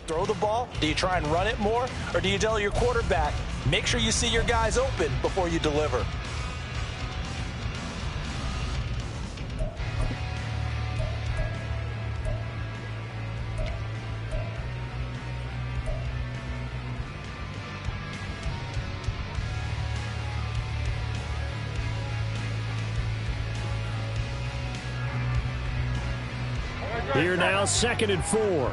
throw the ball? Do you try and run it more? Or do you tell your quarterback, make sure you see your guys open before you deliver? Here now, 2nd and 4.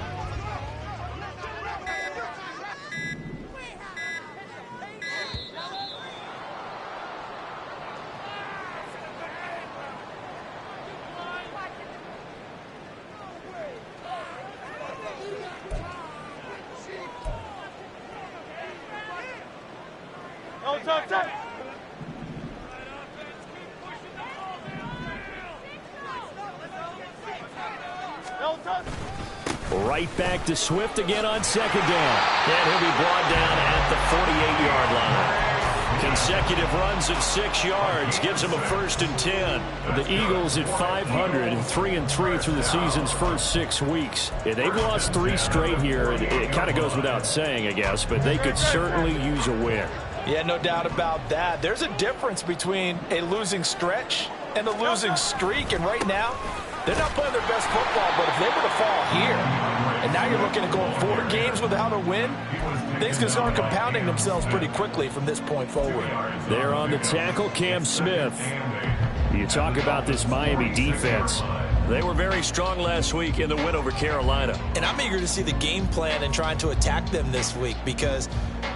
Right back to Swift again on 2nd down. And he'll be brought down at the 48-yard line. Consecutive runs of 6 yards gives him a 1st and 10. The Eagles at 500, 3-3 through the season's first 6 weeks. Yeah, they've lost 3 straight here. It kind of goes without saying, I guess, but they could certainly use a win. Yeah, no doubt about that. There's a difference between a losing stretch and a losing streak, and right now, they're not playing their best football, but if they were to fall here, and now you're looking at going 4 games without a win, things can start compounding themselves pretty quickly from this point forward. There on the tackle, Cam Smith. You talk about this Miami defense. They were very strong last week in the win over Carolina. And I'm eager to see the game plan and trying to attack them this week, because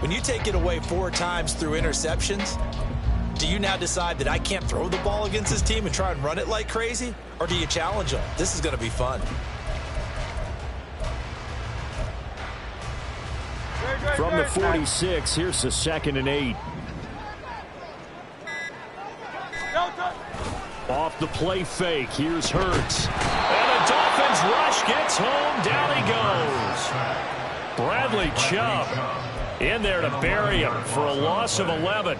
when you take it away 4 times through interceptions, do you now decide that I can't throw the ball against this team and try and run it like crazy? Or do you challenge them? This is going to be fun. From the 46, here's the 2nd and 8. Off the play fake, here's Hurts. And the Dolphins rush gets home. Down he goes. Bradley Chubb in there to bury him for a loss of 11.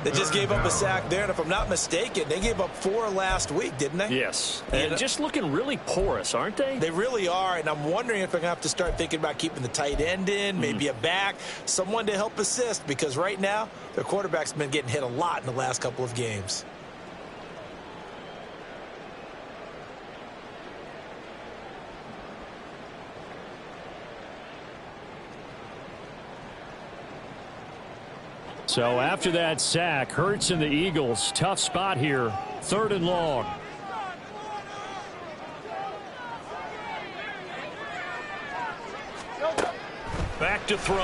They just gave up a sack there, and if I'm not mistaken, they gave up 4 last week, didn't they? Yes, and just looking really porous, aren't they? They really are, and I'm wondering if they're going to have to start thinking about keeping the tight end in, maybe a back, someone to help assist, because right now, their quarterback's been getting hit a lot in the last couple of games. So after that sack, Hurts and the Eagles, tough spot here, 3rd and long. Back to throw.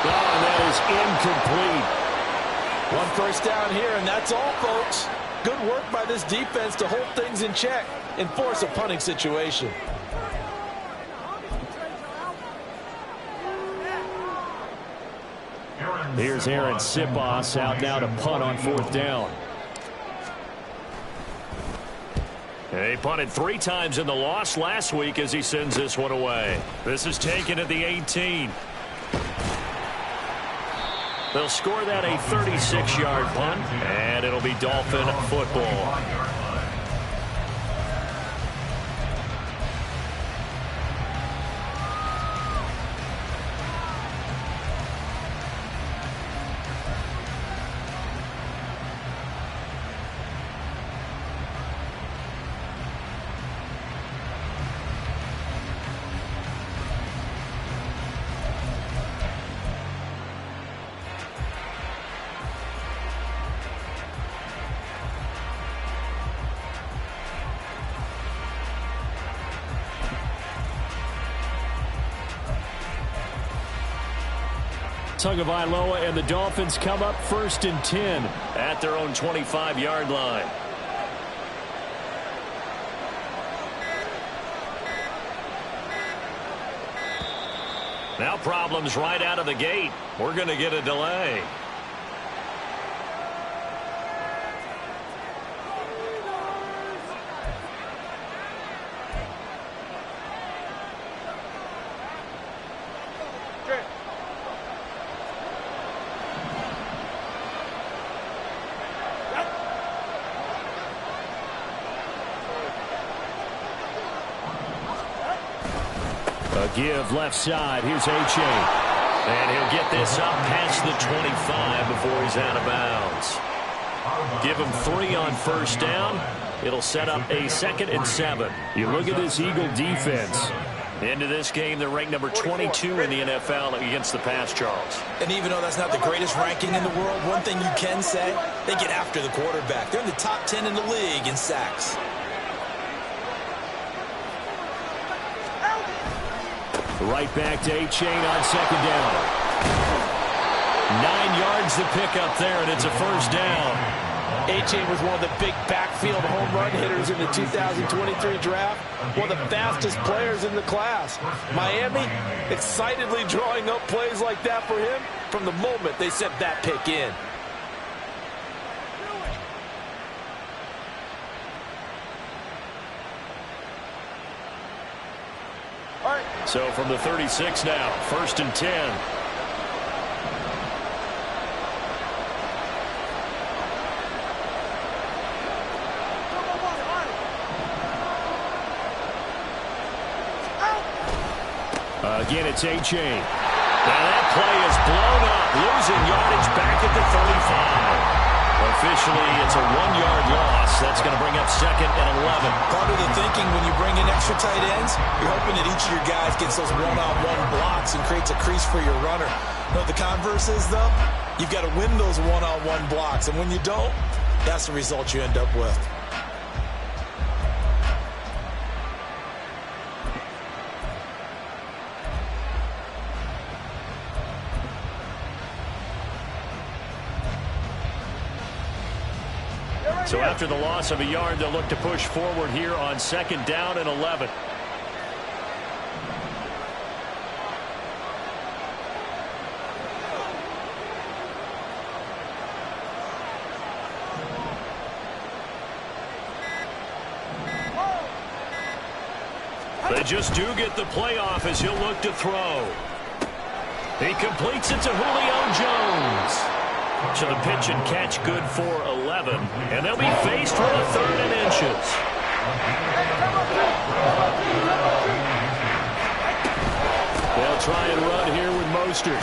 Oh, and that is incomplete. 1 first down here, and that's all, folks. Good work by this defense to hold things in check and force a punting situation. Here's Aaron Sipos out now to punt on 4th down. He punted 3 times in the loss last week as he sends this one away. This is taken at the 18. They'll score that a 36-yard punt, and it'll be Dolphin football. Tagovailoa and the Dolphins come up 1st and 10 at their own 25-yard line. Now problems right out of the gate. We're going to get a delay. A give left side. Here's A-Chain. And he'll get this up past the 25 before he's out of bounds. Give him 3 on first down. It'll set up a 2nd and 7. You look at this Eagle defense. Into this game, they're ranked number 22 in the NFL against the pass, Charles. And even though that's not the greatest ranking in the world, one thing you can say, they get after the quarterback. They're in the top 10 in the league in sacks. Right back to A-Chain on 2nd down. 9 yards to pick up there, and it's a first down. A-Chain was one of the big backfield home run hitters in the 2023 draft. One of the fastest players in the class. Miami excitedly drawing up plays like that for him from the moment they sent that pick in. So from the 36 now, 1st and 10. Again, it's A-Chain. Now that play is blown up, losing yardage back at the 35. Officially, it's a 1-yard loss. That's going to bring up 2nd and 11. Part of the thinking when you bring in extra tight ends, you're hoping that each of your guys gets those one-on-one blocks and creates a crease for your runner. You know what the converse is, though? You've got to win those one-on-one blocks, and when you don't, that's the result you end up with. So after the loss of a yard, they'll look to push forward here on 2nd down and 11. They just do get the playoff as he'll look to throw. He completes it to Julio Jones. So the pitch and catch good for 11. And they'll be faced with a 3rd and inches. They'll try and run here with Mostert.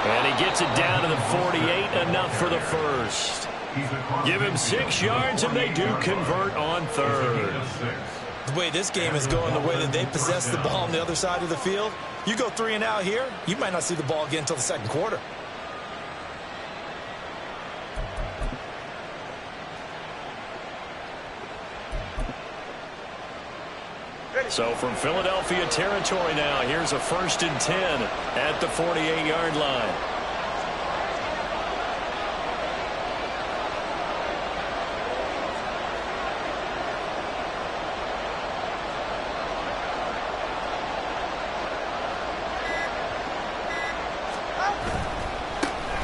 And he gets it down to the 48, enough for the first. Give him 6 yards, and they do convert on 3rd. The way this game is going, the way that they possess the ball on the other side of the field, you go 3 and out here, you might not see the ball again until the 2nd quarter. So from Philadelphia territory now, here's a 1st and 10 at the 48-yard line.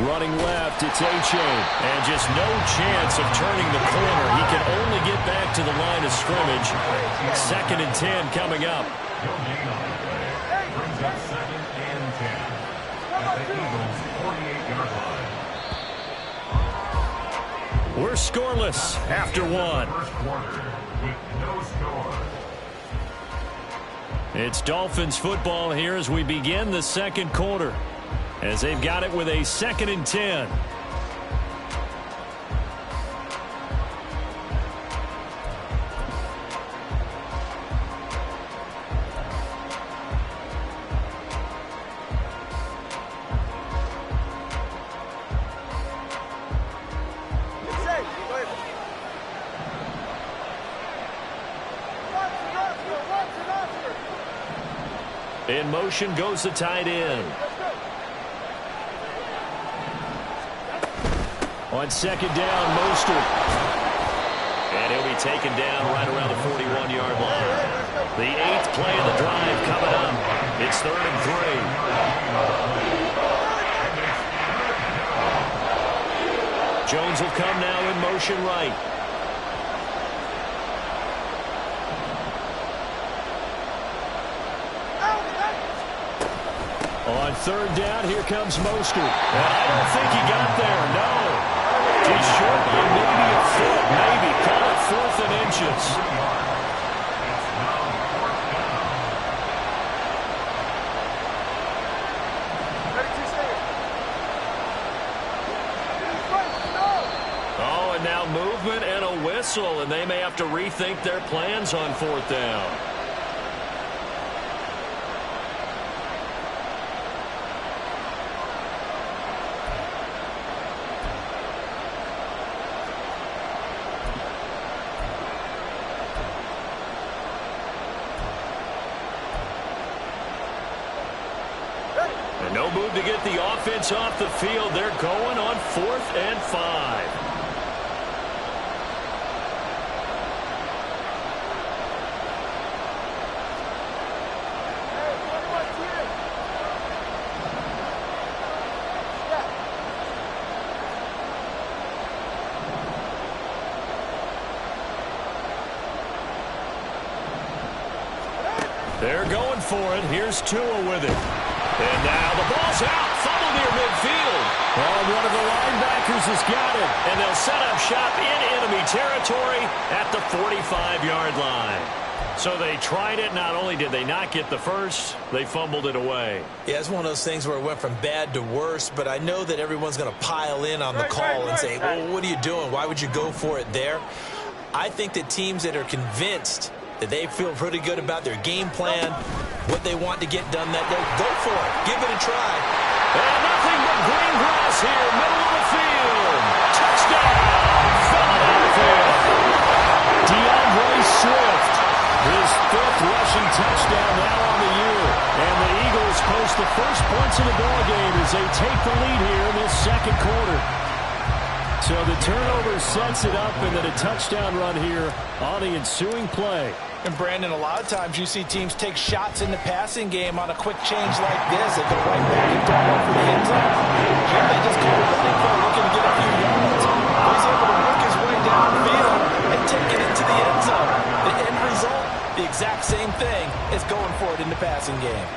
Running left, it's A-Chain. And just no chance of turning the corner. He can only get back to the line of scrimmage. 2nd and 10 coming up. We're scoreless after 1. It's Dolphins football here as we begin the 2nd quarter, as they've got it with a 2nd and 10. In motion goes the tight end. On 2nd down, Mostert. And he'll be taken down right around the 41-yard line. The 8th play of the drive coming up. It's 3rd and 3. Jones will come now in motion right. On 3rd down, here comes Mostert. And I don't think he got there, no. He's short by maybe a foot, maybe. Call it 4th and inches. whistle, and they may have to rethink their plans on 4th down. No move to get the offense off the field. They're going on 4th and 5. They're going for it. Here's Tua with it. And now the ball's out. Fumble near midfield. Well, one of the linebackers has got it. And they'll set up shop in enemy territory at the 45-yard line. So they tried it. Not only did they not get the first, they fumbled it away. Yeah, it's one of those things where it went from bad to worse, but I know that everyone's going to pile in on the call and say, well, what are you doing? Why would you go for it there? I think that teams that are convinced that they feel pretty good about their game plan, what they want to get done, that they'll go for it. Give it a try. And nothing but green grass here, middle of the field. Touchdown, Philadelphia. DeAndre Swift, his 5th rushing touchdown now on the year. And the Eagles post the first points of the ballgame as they take the lead here in this second quarter. So the turnover sets it up, and then a touchdown run here on the ensuing play. And Brandon, a lot of times you see teams take shots in the passing game on a quick change like this. They go right back and throw one for the end zone. Here they just call a running play looking to get a few yards. He's able to work his way downfield and take it into the end zone. The end result, the exact same thing as going for it in the passing game.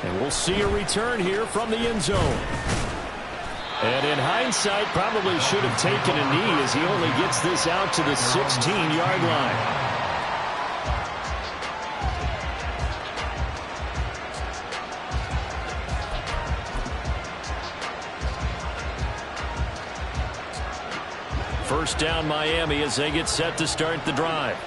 And we'll see a return here from the end zone. And in hindsight, probably should have taken a knee as he only gets this out to the 16-yard line. First down Miami as they get set to start the drive.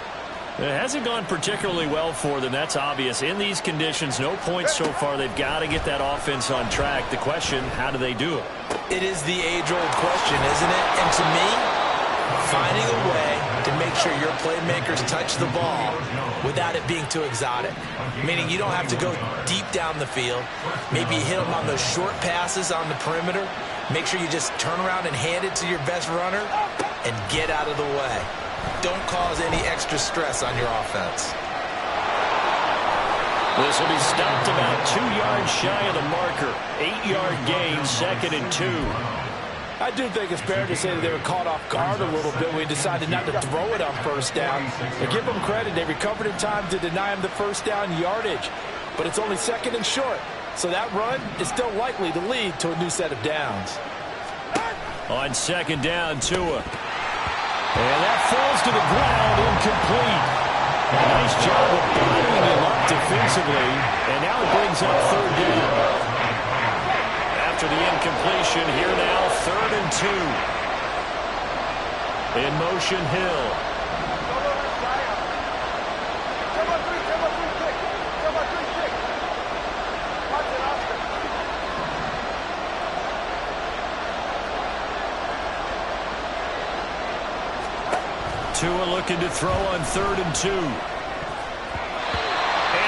It hasn't gone particularly well for them. That's obvious. In these conditions, no points so far. They've got to get that offense on track. The question, how do they do it? It is the age-old question, isn't it? And to me, finding a way to make sure your playmakers touch the ball without it being too exotic. Meaning you don't have to go deep down the field. Maybe you hit them on those short passes on the perimeter. Make sure you just turn around and hand it to your best runner and get out of the way. Don't cause any extra stress on your offense. This will be stopped about 2 yards shy of the marker. 8-yard gain, 2nd and 2. I do think it's fair to say that they were caught off guard a little bit when we decided not to throw it on first down. And give them credit. They recovered in time to deny them the first down yardage. But it's only 2nd and short. So that run is still likely to lead to a new set of downs. On 2nd down, Tua. And that falls to the ground, incomplete. A nice job of bottling him up defensively. And now it brings up 3rd down. After the incompletion, here now, 3rd and 2. In motion, Hill. Tua looking to throw on 3rd and 2. And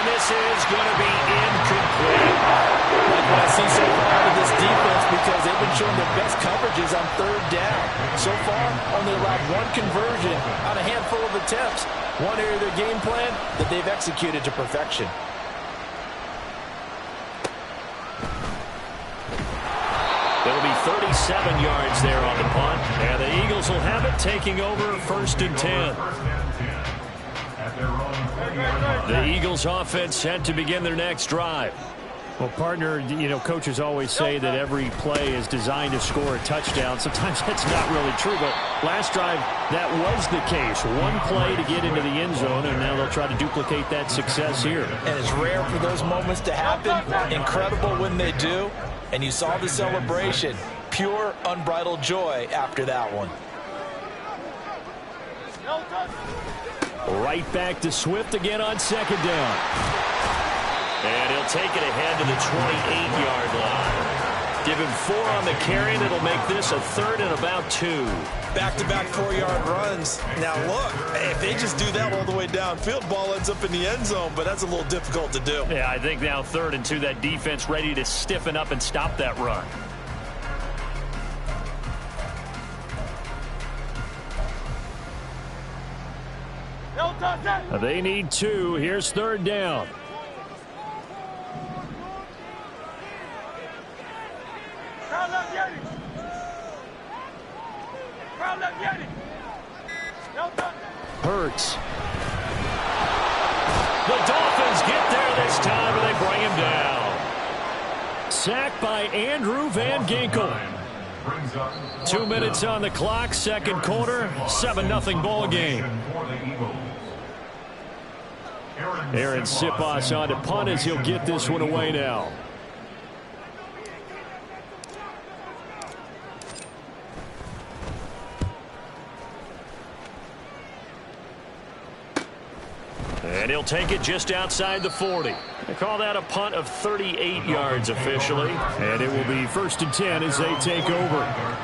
this is going to be incomplete. Like what I see so far out of this defense, because they've been showing their best coverages on 3rd down. So far, only allowed 1 conversion on a handful of attempts. One area of their game plan that they've executed to perfection. It'll be 37 yards there on the punt. And the Eagles will have it, taking over 1st and 10. The Eagles offense set to begin their next drive. Well, partner, you know, coaches always say that every play is designed to score a touchdown. Sometimes that's not really true, but last drive, that was the case. One play to get into the end zone, and now they'll try to duplicate that success here. And it's rare for those moments to happen. Incredible when they do. And you saw the celebration. Pure, unbridled joy after that one. Right back to Swift again on second down. And he'll take it ahead to the 28-yard line. Give him 4 on the carry, and it'll make this a 3rd and about 2. Back-to-back 4-yard runs. Now, look, if they just do that all the way downfield, ball ends up in the end zone, but that's a little difficult to do. Yeah, I think now 3rd and 2, that defense ready to stiffen up and stop that run. They need 2. Here's 3rd down. Hurts. The Dolphins get there this time, and they bring him down. Sacked by Andrew Van Ginkel. 2 minutes on the clock, second quarter, 7-0 ball game. Aaron Siposs on to punt as he'll get this one away now. And he'll take it just outside the 40. They call that a punt of 38 yards officially. And it will be 1st and 10 as they take over.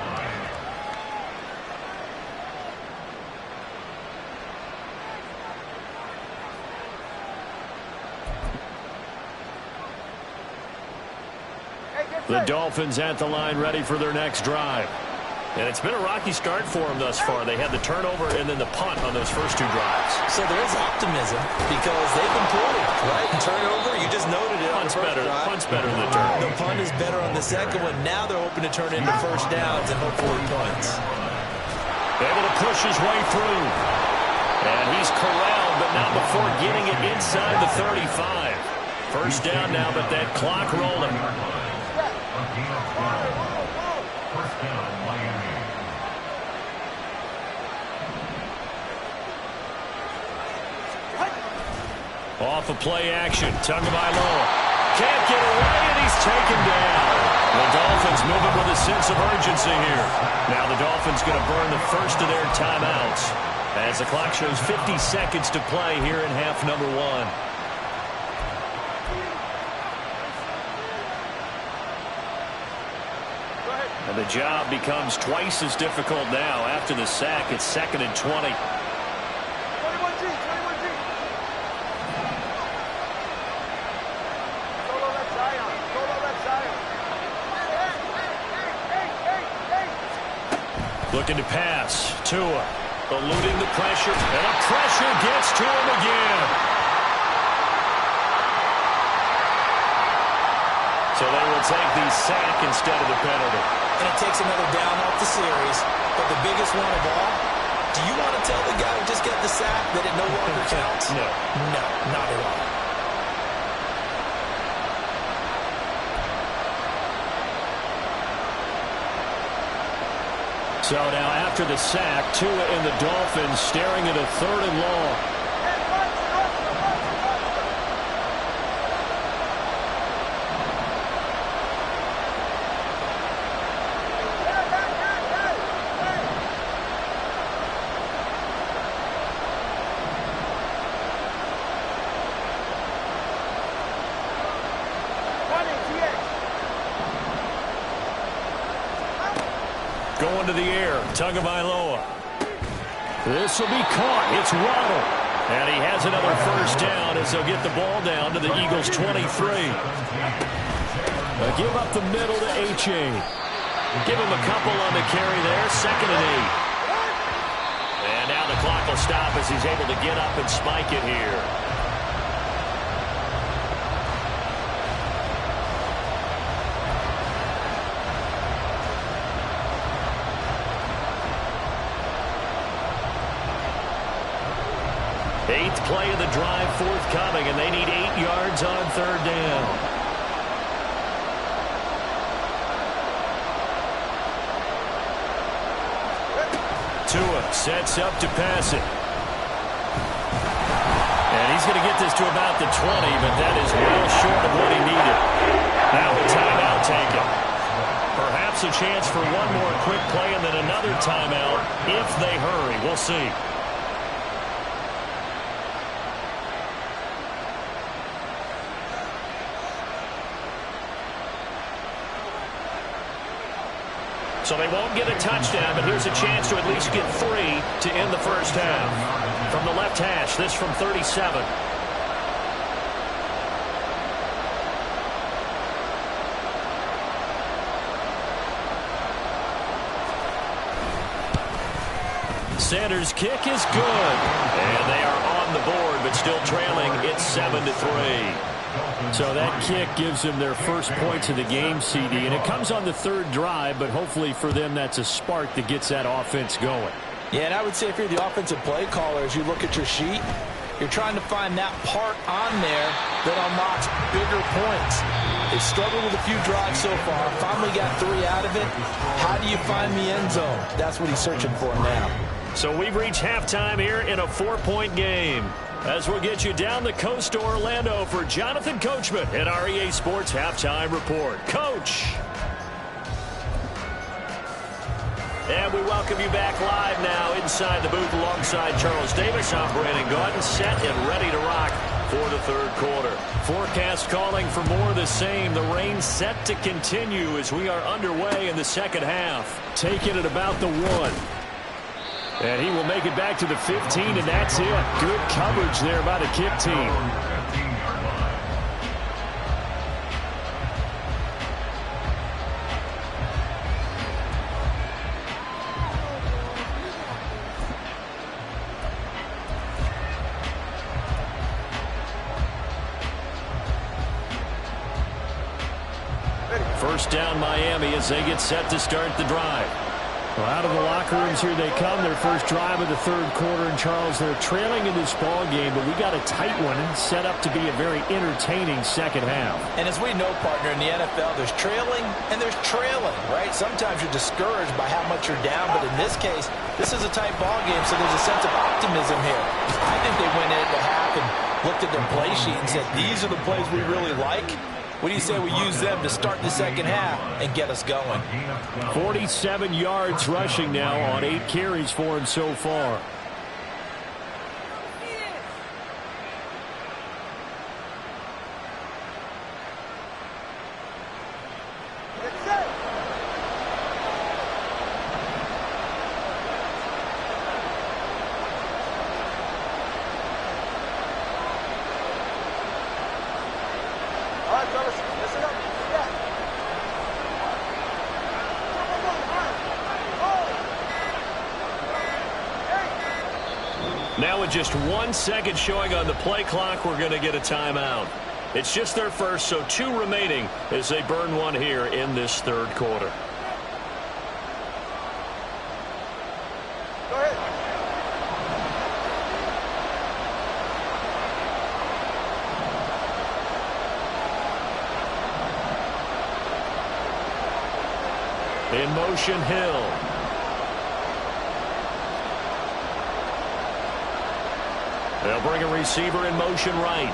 The Dolphins at the line ready for their next drive. And it's been a rocky start for them thus far. They had the turnover and then the punt on those first 2 drives. So there is optimism because they've been poorly, right? Turnover, you just noted it. Punt's better than the turnover. The punt is better on the second one. Now they're hoping to turn into first downs and hopefully punts. Able to push his way through. And he's corralled, but not before getting it inside the 35. First down now, but that clock rolling. Off of play action. Tagovailoa can't get away, and he's taken down. The Dolphins moving with a sense of urgency here. Now the Dolphins going to burn the first of their timeouts as the clock shows 50 seconds to play here in half number 1. And the job becomes twice as difficult now after the sack. It's 2nd and 20. Looking to pass. Tua eluding the pressure. And the pressure gets to him again. So they will take the sack instead of the penalty. And it takes another down off the series. But the biggest one of all, do you want to tell the guy who just got the sack that it no longer counts? No. No, not at all. So now after the sack, Tua and the Dolphins staring at a 3rd and long. Going to the air, Tagovailoa. This will be caught. It's Waddle. And he has another first down as they'll get the ball down to the Eagles' 23. Give up the middle to H.A. Give him a couple on the carry there. 2nd and 8. And now the clock will stop as he's able to get up and spike it here. Eighth play of the drive forthcoming, and they need 8 yards on 3rd down. Tua sets up to pass it. And he's going to get this to about the 20, but that is well short of what he needed. Now a timeout taken. Perhaps a chance for one more quick play and then another timeout if they hurry. We'll see. So they won't get a touchdown, but here's a chance to at least get 3 to end the first half. From the left hash, this from 37. Sanders' kick is good. And they are on the board, but still trailing. It's 7-3. So that kick gives them their first points of the game, CD. And it comes on the third drive, but hopefully for them that's a spark that gets that offense going. Yeah, and I would say if you're the offensive play caller, as you look at your sheet, you're trying to find that part on there that unlocks bigger points. They've struggled with a few drives so far. Finally got 3 out of it. How do you find the end zone? That's what he's searching for now. So we've reached halftime here in a 4-point game. As we'll get you down the coast to Orlando for Jonathan Coachman at our EA Sports Halftime Report. Coach! And we welcome you back live now inside the booth alongside Charles Davis. I'm Brandon Gaudin, set and ready to rock for the third quarter. Forecast calling for more of the same. The rain set to continue as we are underway in the second half. Taking it about the 1. And he will make it back to the 15, and that's it. Good coverage there by the kick team. First down Miami as they get set to start the drive. Well, out of the locker rooms here they come. Their first drive of the third quarter. And Charles, they're trailing in this ball game, but we got a tight one and set up to be a very entertaining second half. And as we know, partner, in the NFL, there's trailing and there's trailing, right? Sometimes you're discouraged by how much you're down, but in this case, this is a tight ball game, so there's a sense of optimism here. I think they went into half and looked at their play sheet and said, these are the plays we really like. What do you say we use them to start the second half and get us going? 47 yards rushing now on 8 carries for him so far. Now with just 1 second showing on the play clock, we're going to get a timeout. It's just their first, so 2 remaining as they burn one here in this third quarter. Go ahead. In motion, Hill. They'll bring a receiver in motion right.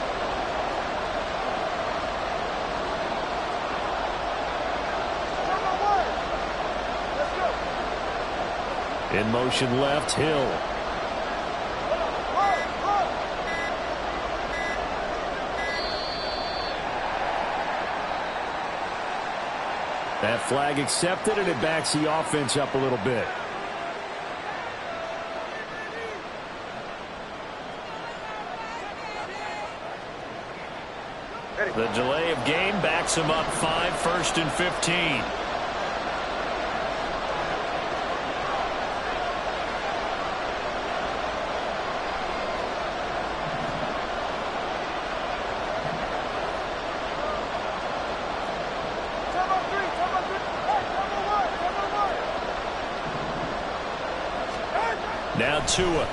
In motion left, Hill. That flag accepted, and it backs the offense up a little bit. The delay of game backs him up 5, 1st and 15. Now Tua.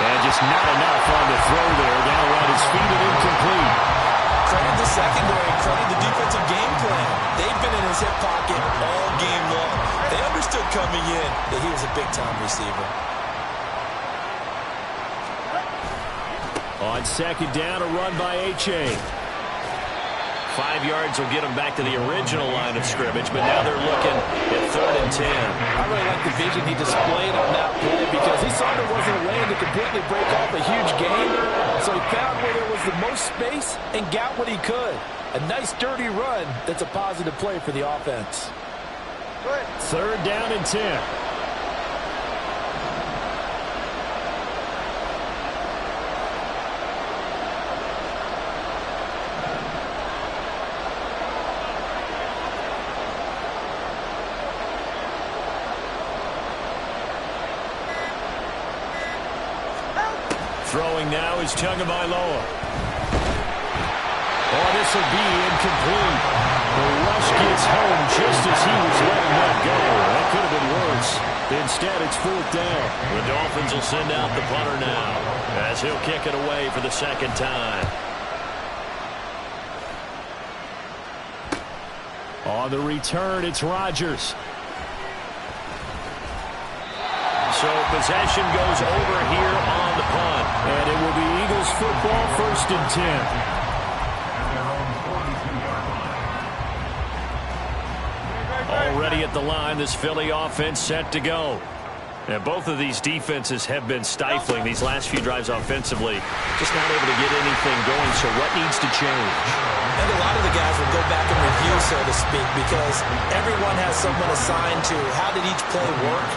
And just not enough on the throw there. Down around his feet and incomplete. Credit the secondary, credit the defensive game plan. They've been in his hip pocket all game long. They understood coming in that he was a big-time receiver. On second down, a run by H.A. 5 yards will get them back to the original line of scrimmage, but now they're looking at 3rd and 10. I really like the vision he displayed on that play because he saw there wasn't a lane to completely break off a huge gain. So he found where there was the most space and got what he could. A nice, dirty run that's a positive play for the offense. 3rd down and 10. Throwing now is Tagovailoa. Oh, this will be incomplete. The rush gets home just as he was letting that go. That could have been worse. Instead, it's 4th down. The Dolphins will send out the punter now as he'll kick it away for the 2nd time. On the return, it's Rodgers. So possession goes over here on the punt. And it will be Eagles football, 1st and 10. Already at the line, this Philly offense set to go. Now, both of these defenses have been stifling these last few drives offensively. Just not able to get anything going, so what needs to change? And a lot of the guys will go back and review, so to speak, because everyone has someone assigned to how did each play work.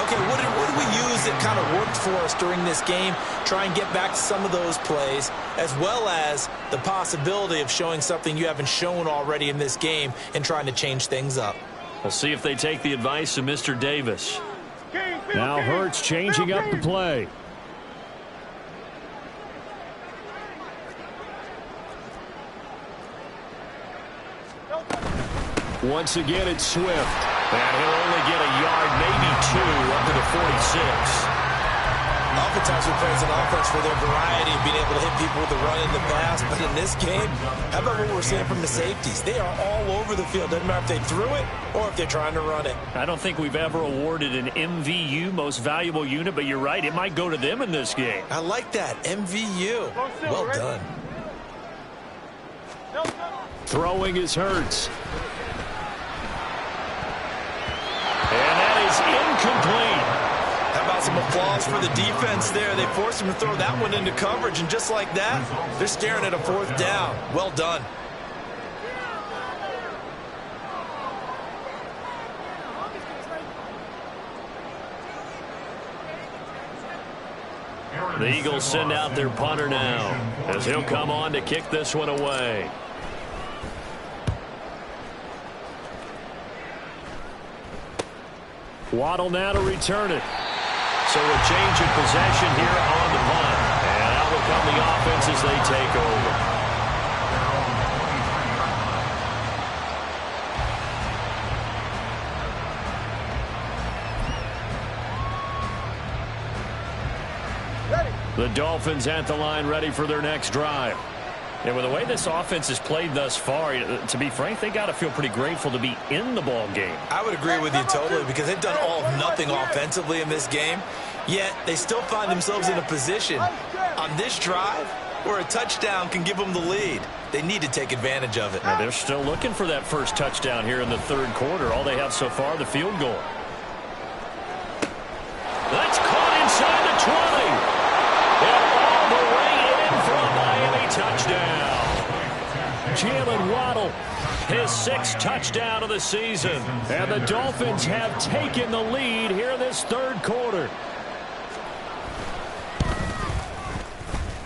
Okay, what did we use that kind of worked for us during this game? Try and get back to some of those plays, as well as the possibility of showing something you haven't shown already in this game and trying to change things up. We'll see if they take the advice of Mr. Davis. Now Hurts changing up the play. Once again, it's Swift. And he'll only get a yard, maybe 2, up to the 46. Oftentimes we praise an offense for their variety of being able to hit people with the run and the pass. But in this game, how about what we're seeing from the safeties? They are all over the field. Doesn't matter if they threw it or if they're trying to run it. I don't think we've ever awarded an MVU, most valuable unit, but you're right. It might go to them in this game. I like that. MVU. Well done. Throwing is Hurts. And that is incomplete. How about some applause for the defense there? They forced him to throw that one into coverage, and just like that, they're staring at a 4th down. Well done. The Eagles send out their punter now as he'll come on to kick this one away. Waddle now to return it. So a change of possession here on the punt. And out will come the offense as they take over. The Dolphins at the line ready for their next drive. And with the way this offense has played thus far, to be frank, they got to feel pretty grateful to be in the ball game. I would agree with you totally because they've done all of nothing offensively in this game, yet they still find themselves in a position on this drive where a touchdown can give them the lead. They need to take advantage of it. Now they're still looking for that first touchdown here in the 3rd quarter. All they have so far, the field goal. That's caught inside the 20. And all the way in for a Miami touchdown. Jalen Waddle, his 6th touchdown of the season. And the Dolphins have taken the lead here in this 3rd quarter.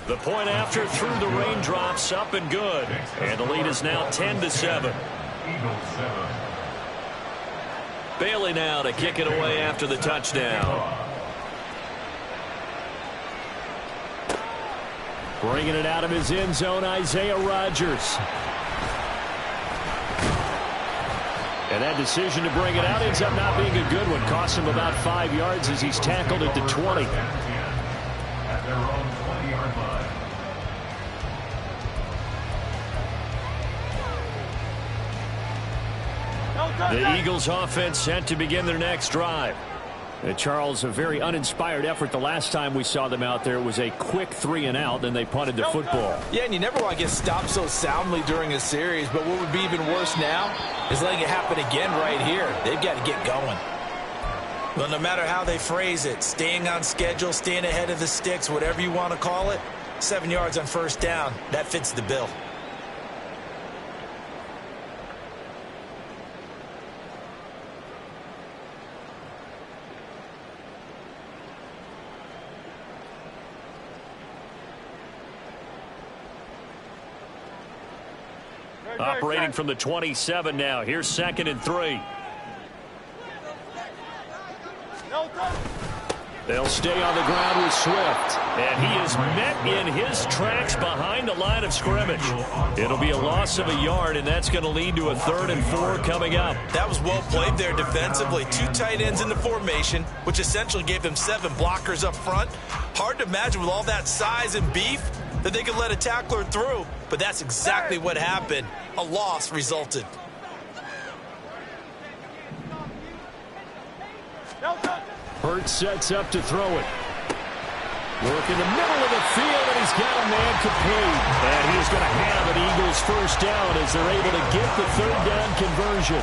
The point after through the raindrops, up and good. And the lead is now 10-7. Bailey now to kick it away after the touchdown. Bringing it out of his end zone, Isaiah Rodgers. And that decision to bring it out ends up not being a good one. Cost him about 5 yards as he's tackled at the 20. At their own 20-yard line. The Eagles offense set to begin their next drive. Charles, a very uninspired effort. The last time we saw them out there, it was a quick 3-and-out, then they punted the football. Yeah, and you never want to get stopped so soundly during a series, but what would be even worse now is letting it happen again right here. They've got to get going. Well, no matter how they phrase it, staying on schedule, staying ahead of the sticks, whatever you want to call it, 7 yards on first down, that fits the bill. Operating from the 27 now. Here's 2nd and 3. They'll stay on the ground with Swift. And he is met in his tracks behind the line of scrimmage. It'll be a loss of a yard, and that's going to lead to a 3rd and 4 coming up. That was well played there defensively. 2 tight ends in the formation, which essentially gave them 7 blockers up front. Hard to imagine with all that size and beef that they could let a tackler through, but that's exactly what happened. A loss resulted. Hurts sets up to throw it. Work in the middle of the field, and he's got a man complete. And he's going to have an Eagles first down as they're able to get the 3rd down conversion.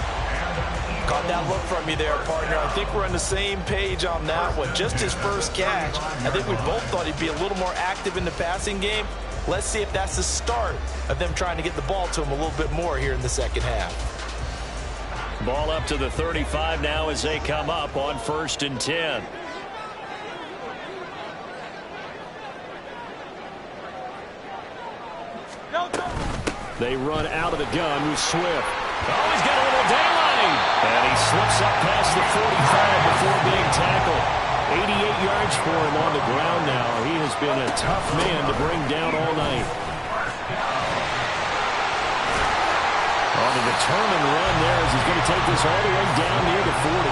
Caught that look from you there, partner. I think we're on the same page on that one. Just his first catch. I think we both thought he'd be a little more active in the passing game. Let's see if that's the start of them trying to get the ball to him a little bit more here in the second half. Ball up to the 35 now as they come up on 1st and 10. They run out of the gun with Swift. Oh, he's got a little daylight. And he slips up past the 45 before being tackled. 88 yards for him on the ground now. He has been a tough man to bring down all night. On a determined run there as he's going to take this all the way down near the 40.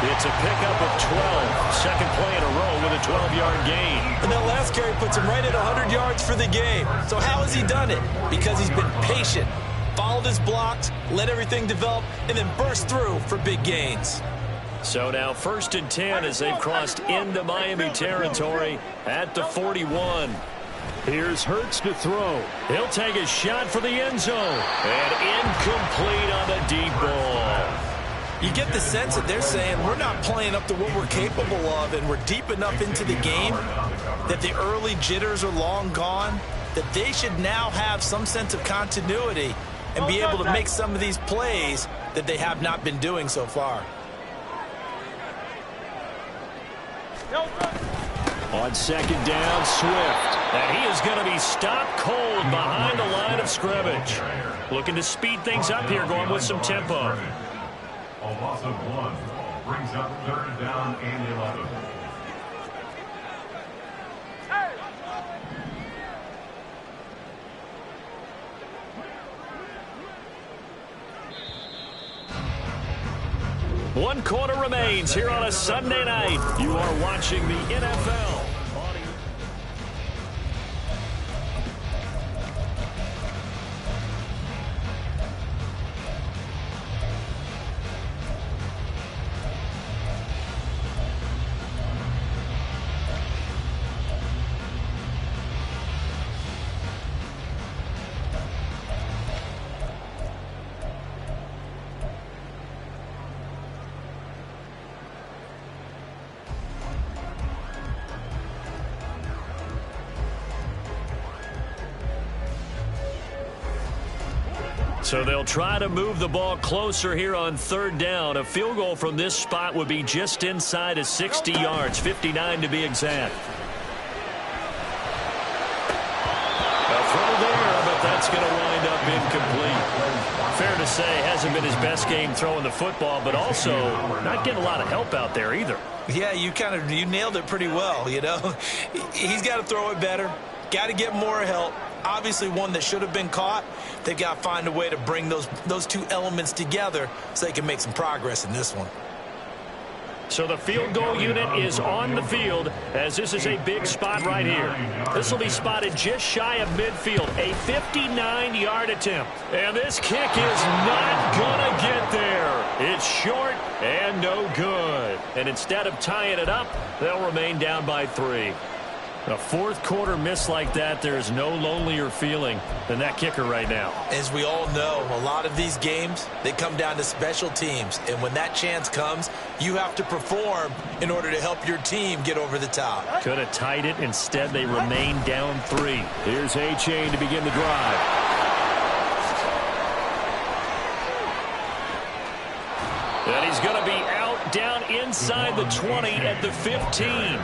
It's a pickup of 12. Second play in a row with a 12-yard gain. And that last carry puts him right at 100 yards for the game. So how has he done it? Because he's been patient, followed his blocks, let everything develop, and then burst through for big gains. So now 1st and 10 as they've crossed into Miami territory at the 41. Here's Hurts to throw. He'll take a shot for the end zone. And incomplete on the deep ball. You get the sense that they're saying we're not playing up to what we're capable of, and we're deep enough into the game that the early jitters are long gone, that they should now have some sense of continuity and be able to make some of these plays that they have not been doing so far. On 2nd down, Swift. And he is going to be stopped cold behind the line of scrimmage. Looking to speed things up here, going with some tempo. A loss of 1 brings up 3rd down and 11. One quarter remains here on a Sunday night. You are watching the NFL. So they'll try to move the ball closer here on 3rd down. A field goal from this spot would be just inside of 60 yards, 59 to be exact. A throw there, but that's going to wind up incomplete. Fair to say, hasn't been his best game throwing the football, but also not getting a lot of help out there either. Yeah, you nailed it pretty well, you know. He's got to throw it better. Got to get more help. Obviously one that should have been caught. They've got to find a way to bring those two elements together so they can make some progress in this one. So the field goal unit is on the field as this is a big spot right here. This will be spotted just shy of midfield, a 59-yard attempt. And this kick is not going to get there. It's short And no good. And instead of tying it up, they'll remain down by 3. A fourth quarter miss like that, there's no lonelier feeling than that kicker right now. As we all know, a lot of these games, they come down to special teams. And when that chance comes, you have to perform in order to help your team get over the top. Could have tied it. Instead, they remain down 3. Here's A-Chain to begin the drive. And he's going to be out down inside the 20 at the 15.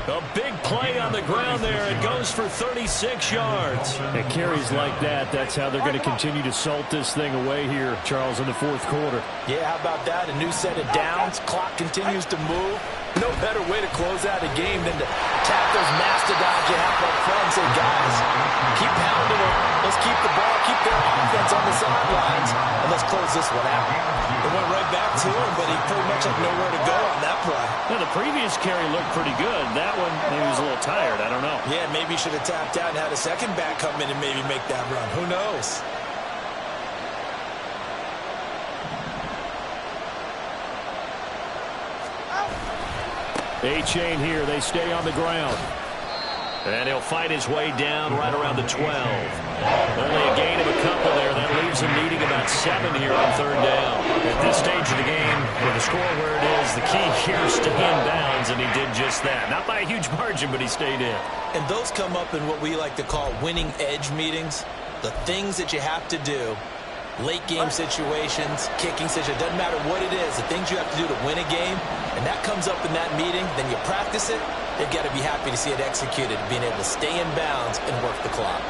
A big play on the ground there. It goes for 36 yards. And carries like that, that's how they're going to continue to salt this thing away here, Charles, in the fourth quarter. Yeah, how about that? A new set of downs. Clock continues to move. No better way to close out a game than to tap those mastodons you have up front and say, guys, keep pounding it. Let's keep the ball, keep their offense on the sidelines, and let's close this one out. It went right back to him, but he pretty much had nowhere to go on that play. Yeah, the previous carry looked pretty good. That one, maybe he was a little tired. I don't know. Yeah, maybe he should have tapped out and had a second back come in and maybe make that run. Who knows? A-Chain here. They stay on the ground. And he'll fight his way down right around the 12. Only a gain of a couple there. That leaves him needing about 7 here on third down. At this stage of the game, with the score where it is, the key here is to in bounds, and he did just that. Not by a huge margin, but he stayed in. And those come up in what we like to call winning edge meetings. The things that you have to do. Late game situations, kicking situations, doesn't matter what it is, the things you have to do to win a game, and that comes up in that meeting, then you practice it, you've got to be happy to see it executed, being able to stay in bounds and work the clock.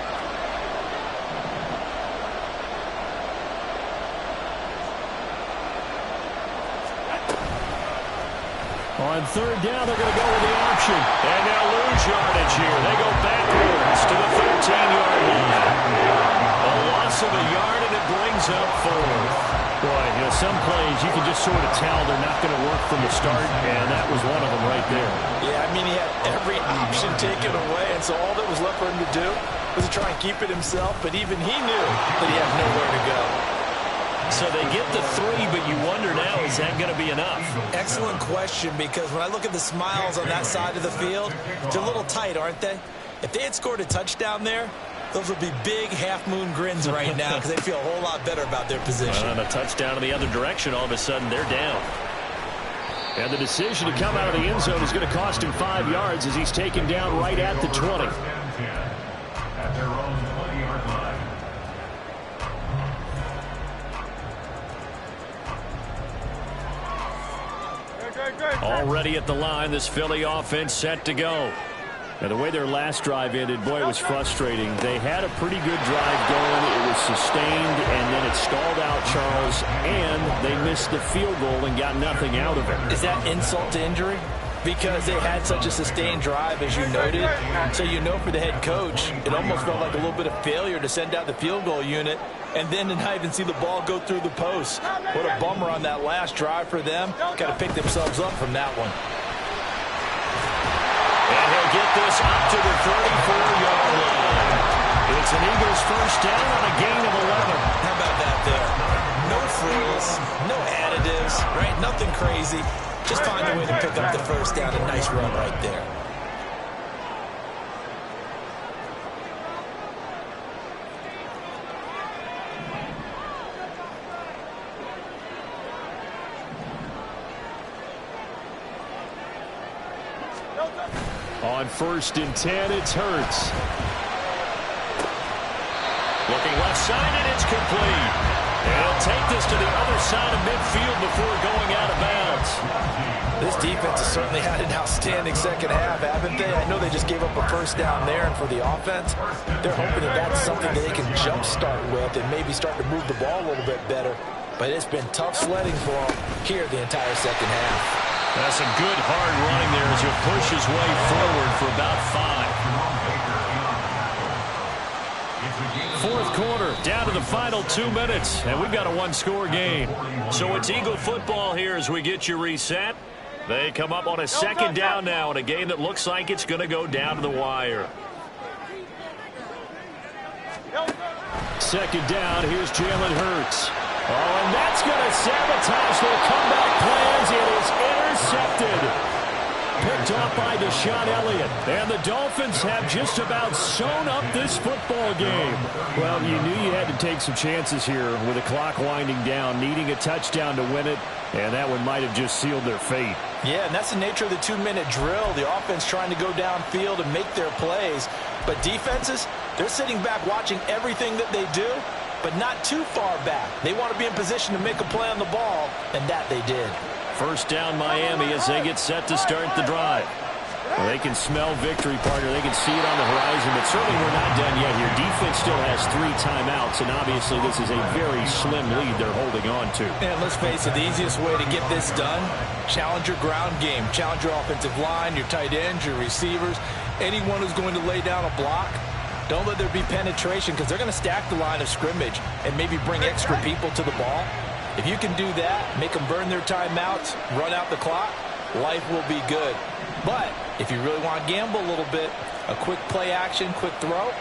On third down, they're going to go with the option. And they'll lose yardage here. They go backwards to the 13-yard line. A loss of a yard, and it brings up 4. Boy, you know, some plays you can just sort of tell they're not going to work from the start, and that was one of them right there. Yeah, I mean, he had every option taken away, and so all that was left for him to do was to try and keep it himself, but even he knew that he had nowhere to go. So they get the 3, but you wonder now, is that going to be enough? Excellent question, because when I look at the smiles on that side of the field, they're a little tight, aren't they? If they had scored a touchdown there, those would be big half-moon grins right now because they feel a whole lot better about their position. And a touchdown in the other direction, all of a sudden they're down. And the decision to come out of the end zone is going to cost him 5 yards as he's taken down right at the 20. At their own 20-yard line. Already at the line, this Philly offense set to go. Now, the way their last drive ended, boy, it was frustrating. They had a pretty good drive going. It was sustained, and then it stalled out, Charles, and they missed the field goal and got nothing out of it. Is that insult to injury? Because they had such a sustained drive, as you noted. So you know for the head coach, it almost felt like a little bit of failure to send out the field goal unit and then to not even see the ball go through the post. What a bummer on that last drive for them. Got to pick themselves up from that one. And he'll get this up to the 34-yard line. It's an Eagles first down on a gain of 11. How about that there? No frills, no additives, right? Nothing crazy. Just find a way to pick up the first down. A nice run right there. On 1st and 10, it's Hurts. Looking left side, and it's complete. And he'll take this to the other side of midfield before going out of bounds. This defense has certainly had an outstanding second half, haven't they? I know they just gave up a first down there, and for the offense, they're hoping that that's something that they can jumpstart with and maybe start to move the ball a little bit better. But it's been tough sledding for them here the entire second half. That's some good hard running there as he'll push his way forward for about 5. Fourth quarter, down to the final 2 minutes, and we've got a one-score game. So it's Eagle football here as we get you reset. They come up on a second down now in a game that looks like it's going to go down to the wire. Second down, here's Jalen Hurts. Oh, and that's going to sabotage their comeback plans. It is intercepted. Picked off by Deshaun Elliott. And the Dolphins have just about sewn up this football game. Well, you knew you had to take some chances here with the clock winding down, needing a touchdown to win it, and that one might have just sealed their fate. Yeah, and that's the nature of the 2-minute drill. The offense trying to go downfield and make their plays. But defenses, they're sitting back watching everything that they do, but not too far back. They want to be in position to make a play on the ball, and that they did. First down Miami as they get set to start the drive. Well, they can smell victory, partner. They can see it on the horizon, but certainly we're not done yet here. Defense still has 3 timeouts, and obviously this is a very slim lead they're holding on to. And let's face it, the easiest way to get this done, challenge your ground game. Challenge your offensive line, your tight ends, your receivers, anyone who's going to lay down a block. Don't let there be penetration because they're going to stack the line of scrimmage and maybe bring extra people to the ball. If you can do that, make them burn their timeouts, run out the clock, life will be good. But if you really want to gamble a little bit, a quick play action, quick throw,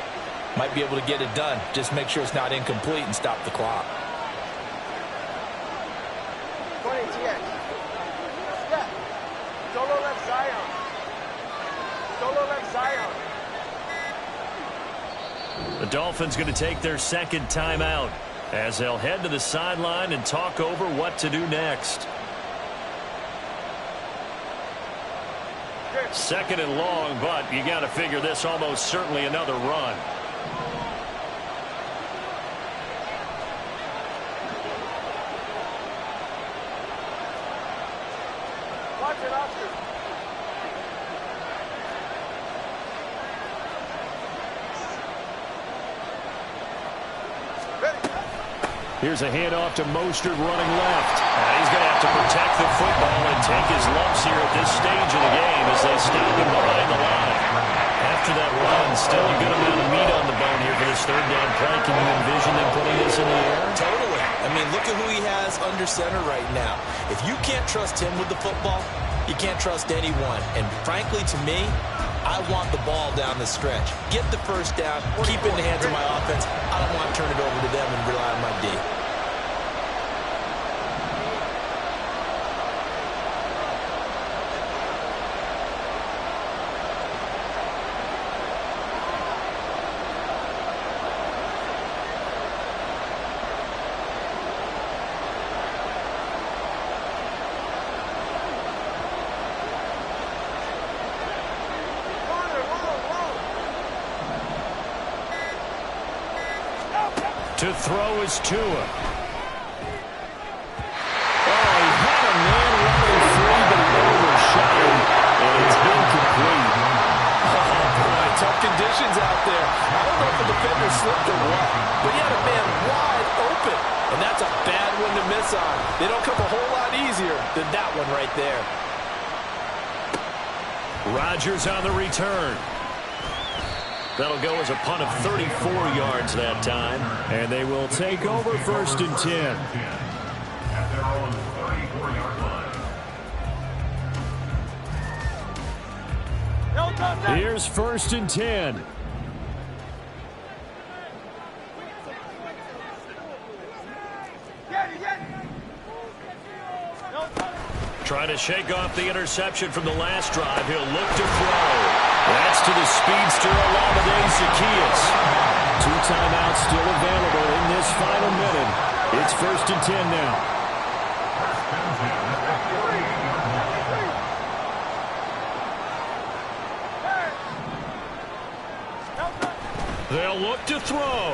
might be able to get it done. Just make sure it's not incomplete and stop the clock. 20 TX. Step. Solo left Zion. Solo left Zion. The Dolphins going to take their second timeout as they'll head to the sideline and talk over what to do next. Second and long, but you got to figure this almost certainly another run. Watch it, Oscar. Here's a handoff to Mostert running left. He's going to have to protect the football and take his lumps here at this stage of the game as they stop him behind the line. After that run, still a good amount of meat on the bone here for this third down play. Can you envision them putting this in the air? Totally. I mean, look at who he has under center right now. If you can't trust him with the football, you can't trust anyone. And frankly, to me, I want the ball down the stretch. Get the first down, keep it in the hands of my offense. I don't want to turn it over to them and rely on my D. To throw is Tua. Oh, he had a man running free, but he overshot him, and it's incomplete. Oh, boy, tough conditions out there. I don't know if the defender slipped or what, but he had a man wide open, and that's a bad one to miss on. They don't come a whole lot easier than that one right there. Rodgers on the return. That'll go as a punt of 34 yards that time. And they will take over 1st and 10. At their own 34-yard line. Here's 1st and 10. Trying to shake off the interception from the last drive. He'll look to throw. That's to the speedster, Olamide Zaccheaus. 2 timeouts still available in this final minute. It's 1st and 10 now. They'll look to throw.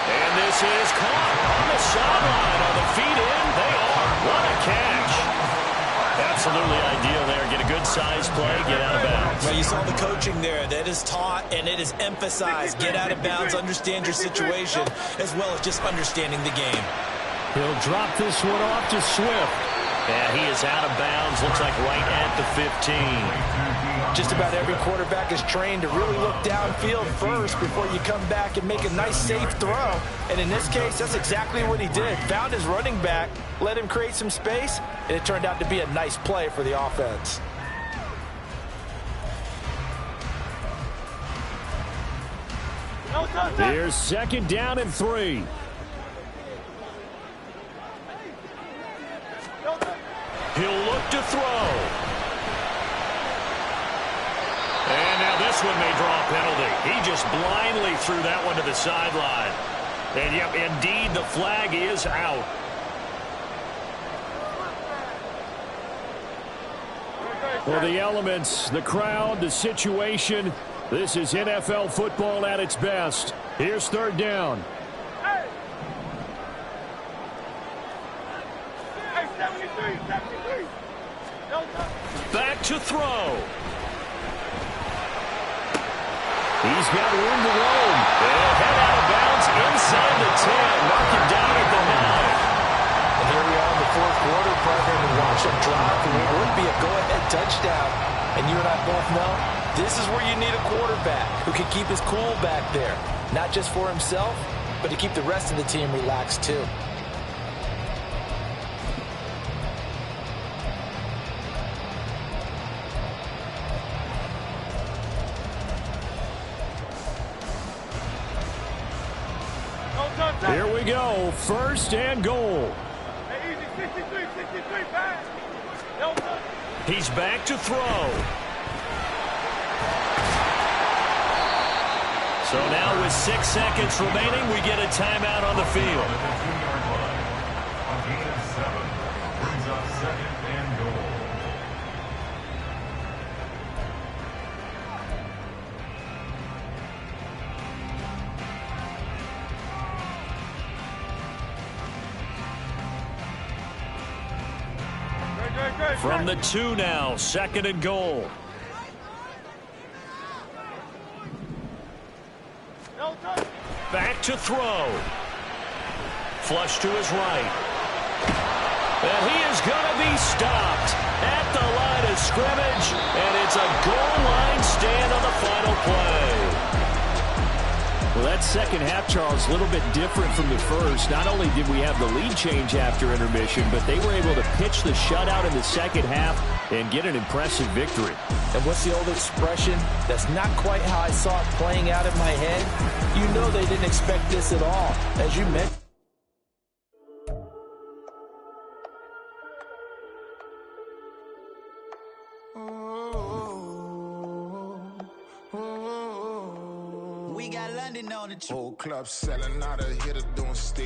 And this is caught on the sideline. On the feet in, they are. What a catch. Absolutely ideal there. Get a good size play, get out of bounds. Well, you saw the coaching there. That is taught and it is emphasized. Get out of bounds, understand your situation, as well as just understanding the game. He'll drop this one off to Swift. Yeah, he is out of bounds. Looks like right at the 15. Just about every quarterback is trained to really look downfield first before you come back and make a nice, safe throw. And in this case, that's exactly what he did. Found his running back, let him create some space, and it turned out to be a nice play for the offense. Here's 2nd down and 3. back to throw. And now this one may draw a penalty. He just blindly threw that one to the sideline. And, yep, indeed, the flag is out. Well, the elements, the crowd, the situation, this is NFL football at its best. Here's third down. Back to throw. He's got room to roam. They'll head out of bounds inside the 10. Mark him down at the 9. And here we are in the fourth quarter, partner, to watch him drive. It would be a go-ahead touchdown. And you and I both know this is where you need a quarterback who can keep his cool back there. Not just for himself, but to keep the rest of the team relaxed too. Here we go, first and goal. He's back to throw. So now with 6 seconds remaining, we get a timeout on the field. On the 2-yard line. A gain of 7 brings up second and goal. From the 2 now, second and goal. Back to throw. Flush to his right. And he is going to be stopped at the line of scrimmage. And it's a goal line stand on the final play. Well, that second half, Charles, a little bit different from the first. Not only did we have the lead change after intermission, but they were able to pitch the shutout in the second half and get an impressive victory. And what's the old expression? That's not quite how I saw it playing out in my head. You know they didn't expect this at all, as you mentioned. We got London on the Whole club selling out of here to doing stage.